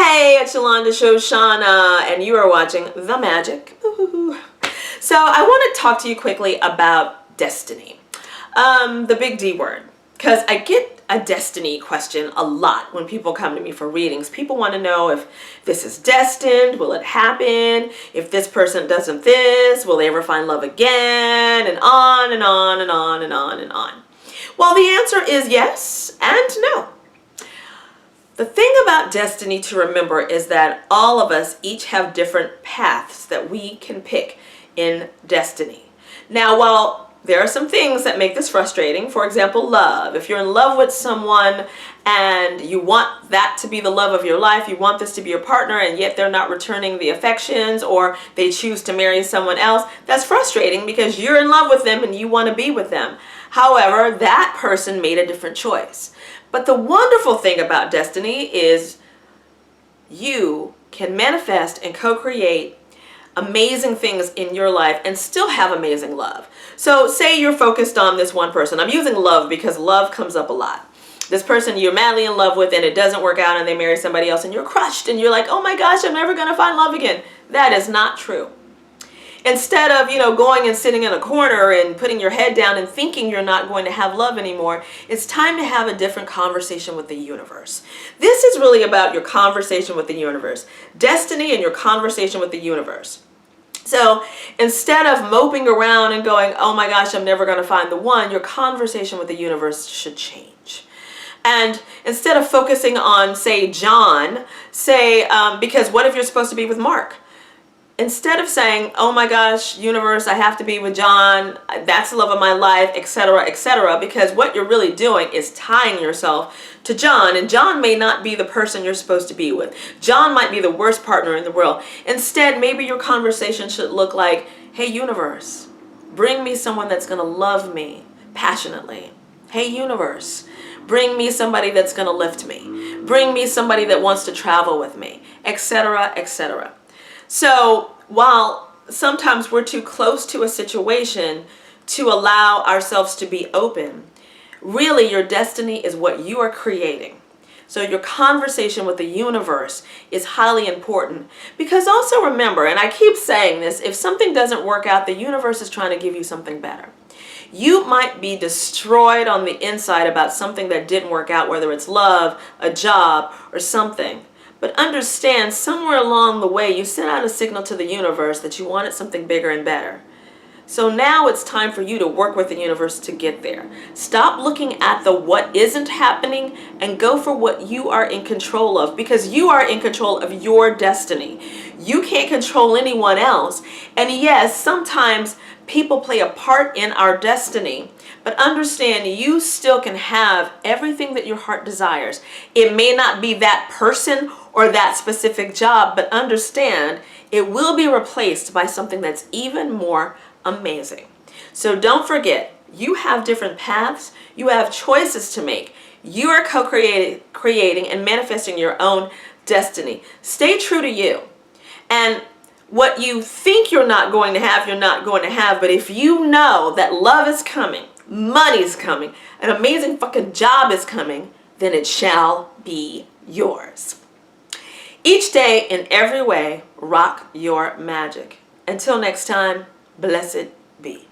Hey, it's Yolanda Shoshana, and you are watching The Magic. Ooh. So I want to talk to you quickly about destiny, the big D word, because I get a destiny question a lot when people come to me for readings. People want to know if this is destined, will it happen? If this person doesn't this, will they ever find love again? And on and on and on and on and on. Well, the answer is yes and no. The thing about destiny to remember is that all of us each have different paths that we can pick in destiny. Now, while there are some things that make this frustrating, for example, love. If you're in love with someone and you want that to be the love of your life, you want this to be your partner, and yet they're not returning the affections, or they choose to marry someone else, that's frustrating because you're in love with them and you want to be with them. However, that person made a different choice. But the wonderful thing about destiny is you can manifest and co-create amazing things in your life and still have amazing love. So say you're focused on this one person. I'm using love because love comes up a lot. This person you're madly in love with and it doesn't work out and they marry somebody else and you're crushed and you're like, oh my gosh, I'm never going to find love again. That is not true. Instead of, going and sitting in a corner and putting your head down and thinking you're not going to have love anymore, it's time to have a different conversation with the universe. This is really about your conversation with the universe. Destiny and your conversation with the universe. So instead of moping around and going, oh my gosh, I'm never going to find the one, your conversation with the universe should change. And instead of focusing on, say, John, because what if you're supposed to be with Mark? Instead of saying, oh my gosh, universe, I have to be with John, that's the love of my life, etc., because what you're really doing is tying yourself to John, and John may not be the person you're supposed to be with. John might be the worst partner in the world. Instead, maybe your conversation should look like, hey, universe, bring me someone that's going to love me passionately. Hey, universe, bring me somebody that's going to lift me. Bring me somebody that wants to travel with me, etc., etc. So while sometimes we're too close to a situation to allow ourselves to be open, really your destiny is what you are creating. So your conversation with the universe is highly important, because also remember, and I keep saying this, if something doesn't work out, the universe is trying to give you something better. You might be destroyed on the inside about something that didn't work out, whether it's love, a job, or something. But understand, somewhere along the way, you sent out a signal to the universe that you wanted something bigger and better. So now it's time for you to work with the universe to get there. Stop looking at the what isn't happening and go for what you are in control of, because you are in control of your destiny. You can't control anyone else. And yes, sometimes people play a part in our destiny, but understand you still can have everything that your heart desires. It may not be that person or that specific job, but understand it will be replaced by something that's even more amazing. So don't forget, you have different paths. You have choices to make. You are creating and manifesting your own destiny. Stay true to you. And what you think you're not going to have, you're not going to have. But if you know that love is coming, money's coming, an amazing fucking job is coming, then it shall be yours. Each day, in every way, rock your magic. Until next time, blessed be.